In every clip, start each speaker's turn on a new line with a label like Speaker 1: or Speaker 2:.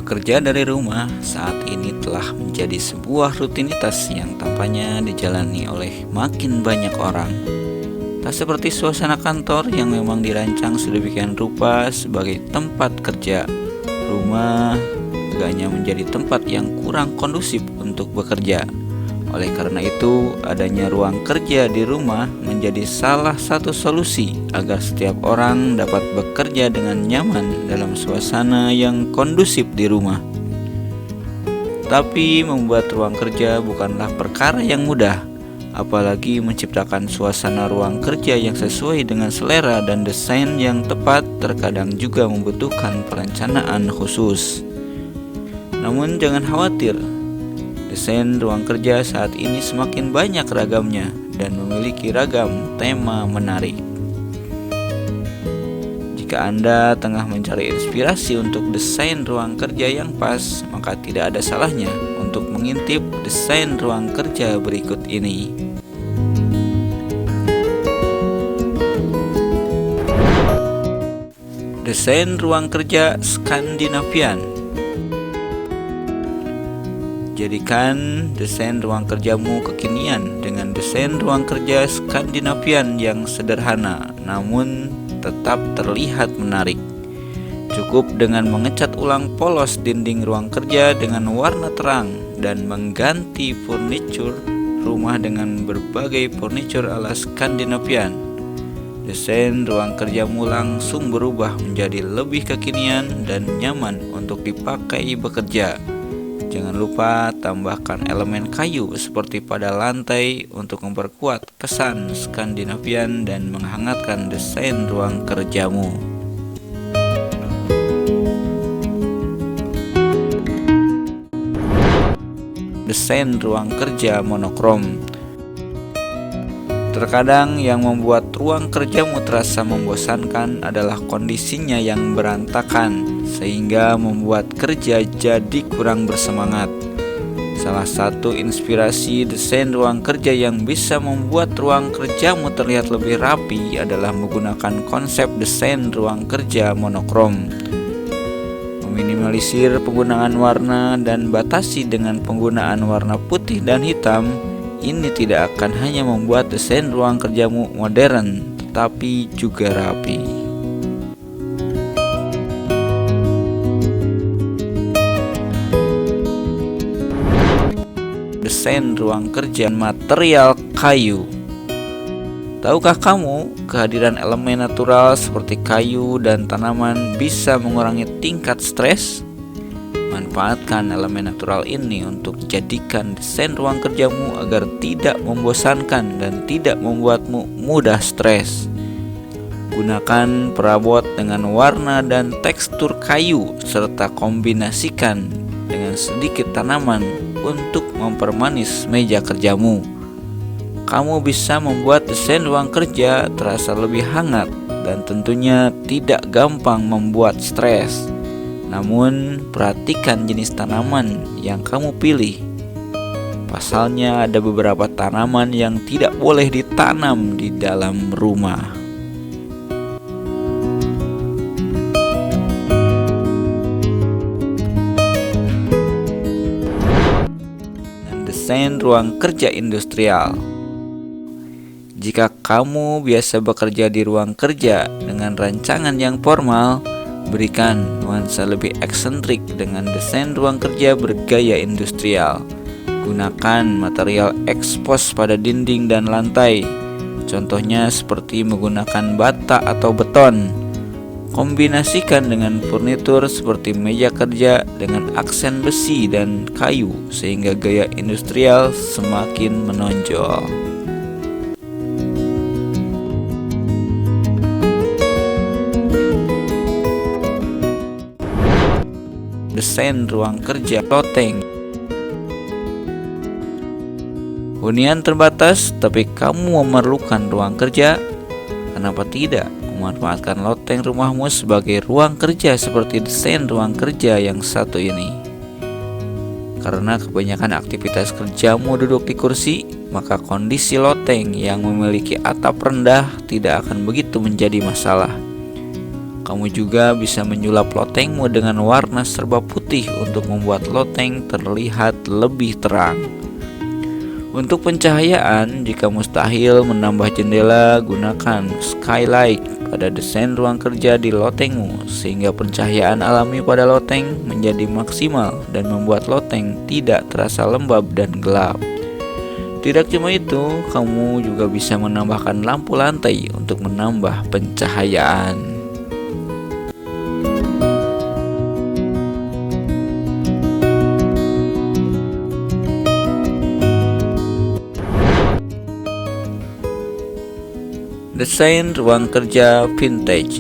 Speaker 1: Bekerja dari rumah saat ini telah menjadi sebuah rutinitas yang tampaknya dijalani oleh makin banyak orang. Tak seperti suasana kantor yang memang dirancang sedemikian rupa sebagai tempat kerja. Rumah agaknya menjadi tempat yang kurang kondusif untuk bekerja. Oleh karena itu, adanya ruang kerja di rumah menjadi salah satu solusi agar setiap orang dapat bekerja dengan nyaman dalam suasana yang kondusif di rumah. Tapi membuat ruang kerja bukanlah perkara yang mudah, apalagi menciptakan suasana ruang kerja yang sesuai dengan selera dan desain yang tepat terkadang juga membutuhkan perencanaan khusus. Namun jangan khawatir, desain ruang kerja saat ini semakin banyak ragamnya dan memiliki ragam tema menarik. Jika Anda tengah mencari inspirasi untuk desain ruang kerja yang pas, maka tidak ada salahnya untuk mengintip desain ruang kerja berikut ini. Desain ruang kerja Skandinavian. Jadikan desain ruang kerjamu kekinian dengan desain ruang kerja Skandinavian yang sederhana namun tetap terlihat menarik. Cukup dengan mengecat ulang polos dinding ruang kerja dengan warna terang dan mengganti furniture rumah dengan berbagai furniture ala Skandinavian. Desain ruang kerjamu langsung berubah menjadi lebih kekinian dan nyaman untuk dipakai bekerja. Jangan lupa tambahkan elemen kayu seperti pada lantai untuk memperkuat kesan Skandinavian dan menghangatkan desain ruang kerjamu. Desain ruang kerja monokrom. Terkadang yang membuat ruang kerjamu terasa membosankan adalah kondisinya yang berantakan, sehingga membuat kerja jadi kurang bersemangat. Salah satu inspirasi desain ruang kerja yang bisa membuat ruang kerjamu terlihat lebih rapi adalah menggunakan konsep desain ruang kerja monokrom. Meminimalisir penggunaan warna dan batasi dengan penggunaan warna putih dan hitam. Ini tidak akan hanya membuat desain ruang kerjamu modern, tetapi juga rapi. Desain ruang kerja material kayu. Tahukah kamu, kehadiran elemen natural seperti kayu dan tanaman bisa mengurangi tingkat stres? Manfaatkan elemen natural ini untuk jadikan desain ruang kerjamu agar tidak membosankan dan tidak membuatmu mudah stres. Gunakan perabot dengan warna dan tekstur kayu serta kombinasikan dengan sedikit tanaman untuk mempermanis meja kerjamu. Kamu bisa membuat desain ruang kerja terasa lebih hangat dan tentunya tidak gampang membuat stres. Namun, perhatikan jenis tanaman yang kamu pilih. Pasalnya, ada beberapa tanaman yang tidak boleh ditanam di dalam rumah. Dan desain ruang kerja industrial. Jika kamu biasa bekerja di ruang kerja dengan rancangan yang formal, berikan nuansa lebih eksentrik dengan desain ruang kerja bergaya industrial. Gunakan material ekspos pada dinding dan lantai, contohnya seperti menggunakan bata atau beton. Kombinasikan dengan furnitur seperti meja kerja dengan aksen besi dan kayu sehingga gaya industrial semakin menonjol. Desain ruang kerja loteng. Hunian terbatas, tapi kamu memerlukan ruang kerja. Kenapa tidak memanfaatkan loteng rumahmu sebagai ruang kerja seperti desain ruang kerja yang satu ini? Karena kebanyakan aktivitas kerjamu duduk di kursi, maka kondisi loteng yang memiliki atap rendah tidak akan begitu menjadi masalah. Kamu juga bisa menyulap lotengmu dengan warna serba putih untuk membuat loteng terlihat lebih terang. Untuk pencahayaan, jika mustahil menambah jendela, gunakan skylight pada desain ruang kerja di lotengmu sehingga pencahayaan alami pada loteng menjadi maksimal dan membuat loteng tidak terasa lembab dan gelap. Tidak cuma itu, kamu juga bisa menambahkan lampu lantai untuk menambah pencahayaan. Desain ruang kerja vintage.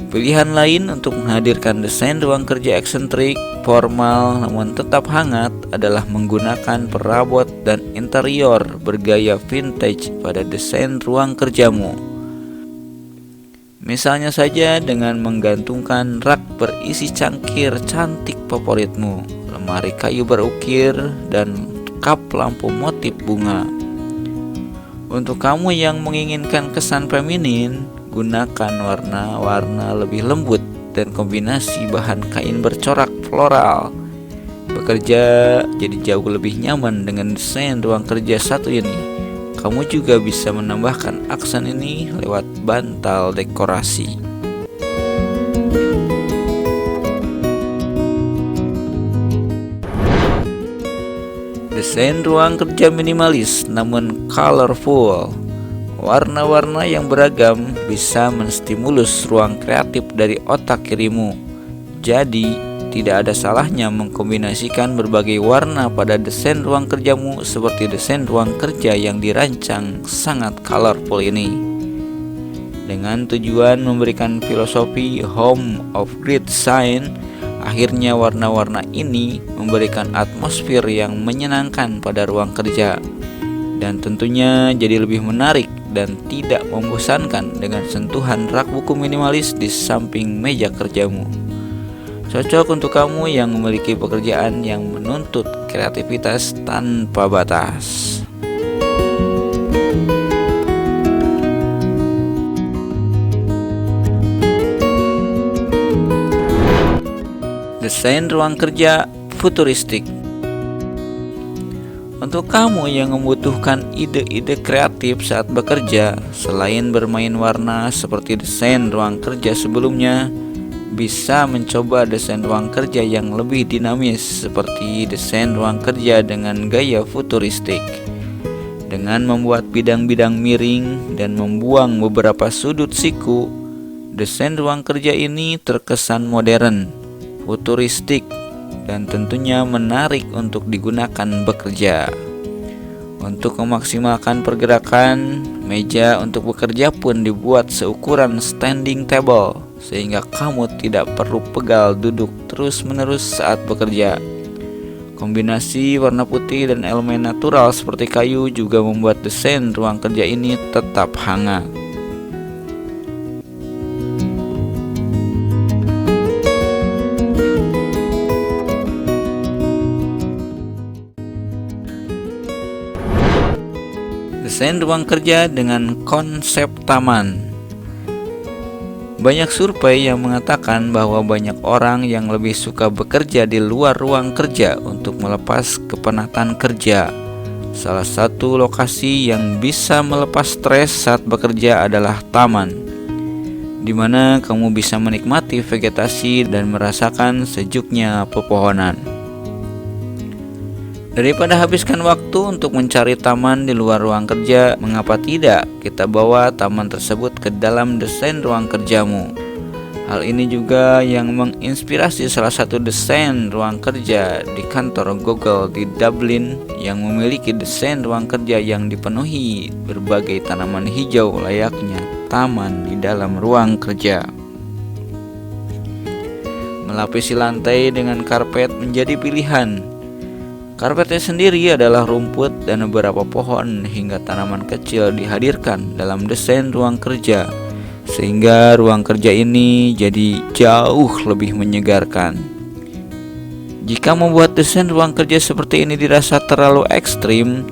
Speaker 1: Pilihan lain untuk menghadirkan desain ruang kerja eksentrik, formal namun tetap hangat adalah menggunakan perabot dan interior bergaya vintage pada desain ruang kerjamu. Misalnya saja dengan menggantungkan rak berisi cangkir cantik favoritmu, lemari kayu berukir, dan kap lampu motif bunga. Untuk kamu yang menginginkan kesan feminin, gunakan warna-warna lebih lembut dan kombinasi bahan kain bercorak floral. Bekerja jadi jauh lebih nyaman dengan desain ruang kerja satu ini. Kamu juga bisa menambahkan aksen ini lewat bantal dekorasi. Desain ruang kerja minimalis namun colorful. Warna-warna yang beragam bisa menstimulus ruang kreatif dari otak kirimu. Jadi, tidak ada salahnya mengkombinasikan berbagai warna pada desain ruang kerjamu seperti desain ruang kerja yang dirancang sangat colorful ini. Dengan tujuan memberikan filosofi Home of Great Design, akhirnya warna-warna ini memberikan atmosfer yang menyenangkan pada ruang kerja dan tentunya jadi lebih menarik dan tidak membosankan dengan sentuhan rak buku minimalis di samping meja kerjamu. Cocok untuk kamu yang memiliki pekerjaan yang menuntut kreativitas tanpa batas. Desain ruang kerja futuristik. Untuk kamu yang membutuhkan ide-ide kreatif saat bekerja, selain bermain warna seperti desain ruang kerja sebelumnya, bisa mencoba desain ruang kerja yang lebih dinamis seperti desain ruang kerja dengan gaya futuristik. Dengan membuat bidang-bidang miring dan membuang beberapa sudut siku, desain ruang kerja ini terkesan modern, futuristik, dan tentunya menarik untuk digunakan bekerja. Untuk memaksimalkan pergerakan, meja untuk bekerja pun dibuat seukuran standing table sehingga kamu tidak perlu pegal duduk terus-menerus saat bekerja. Kombinasi warna putih dan elemen natural seperti kayu juga membuat desain ruang kerja ini tetap hangat. Desain ruang kerja dengan konsep taman. Banyak survei yang mengatakan bahwa banyak orang yang lebih suka bekerja di luar ruang kerja untuk melepas kepenatan kerja. Salah satu lokasi yang bisa melepas stres saat bekerja adalah taman, di mana kamu bisa menikmati vegetasi dan merasakan sejuknya pepohonan. Daripada habiskan waktu untuk mencari taman di luar ruang kerja, mengapa tidak kita bawa taman tersebut ke dalam desain ruang kerjamu? Hal ini juga yang menginspirasi salah satu desain ruang kerja di kantor Google di Dublin yang memiliki desain ruang kerja yang dipenuhi berbagai tanaman hijau layaknya taman di dalam ruang kerja. Melapisi lantai dengan karpet menjadi pilihan. Karpetnya sendiri adalah rumput dan beberapa pohon hingga tanaman kecil dihadirkan dalam desain ruang kerja, sehingga ruang kerja ini jadi jauh lebih menyegarkan. Jika membuat desain ruang kerja seperti ini dirasa terlalu ekstrim,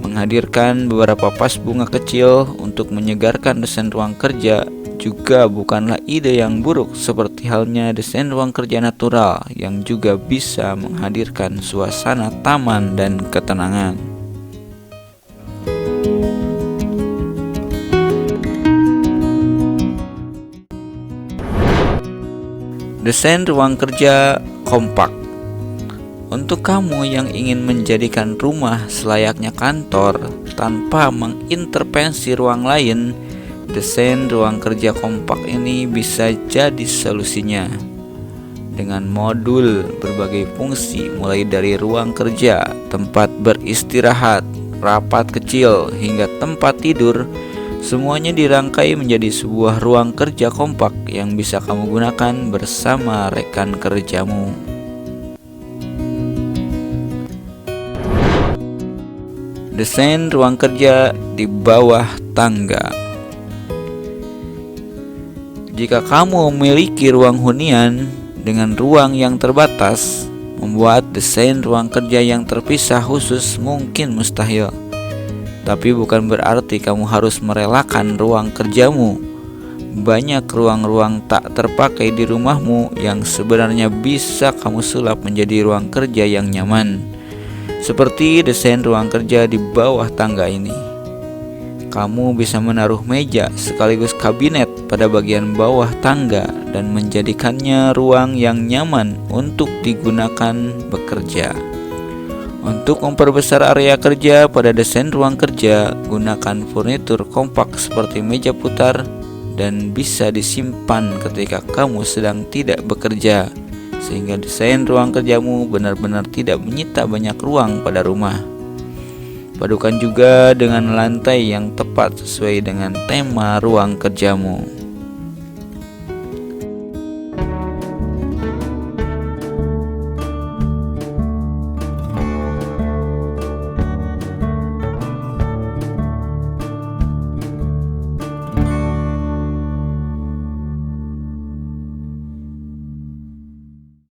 Speaker 1: menghadirkan beberapa vas bunga kecil untuk menyegarkan desain ruang kerja juga bukanlah ide yang buruk, seperti halnya desain ruang kerja natural yang juga bisa menghadirkan suasana taman dan ketenangan. Desain ruang kerja kompak. Untuk kamu yang ingin menjadikan rumah selayaknya kantor tanpa mengintervensi ruang lain, desain ruang kerja kompak ini bisa jadi solusinya. Dengan modul berbagai fungsi mulai dari ruang kerja, tempat beristirahat, rapat kecil, hingga tempat tidur, semuanya dirangkai menjadi sebuah ruang kerja kompak yang bisa kamu gunakan bersama rekan kerjamu. Desain ruang kerja di bawah tangga. Jika kamu memiliki ruang hunian dengan ruang yang terbatas, membuat desain ruang kerja yang terpisah khusus mungkin mustahil. Tapi bukan berarti kamu harus merelakan ruang kerjamu. Banyak ruang-ruang tak terpakai di rumahmu yang sebenarnya bisa kamu sulap menjadi ruang kerja yang nyaman. Seperti desain ruang kerja di bawah tangga ini. Kamu bisa menaruh meja sekaligus kabinet pada bagian bawah tangga dan menjadikannya ruang yang nyaman untuk digunakan bekerja. Untuk memperbesar area kerja pada desain ruang kerja, gunakan furnitur kompak seperti meja putar dan bisa disimpan ketika kamu sedang tidak bekerja, sehingga desain ruang kerjamu benar-benar tidak menyita banyak ruang pada rumah. Padukan juga dengan lantai yang tepat sesuai dengan tema ruang kerjamu.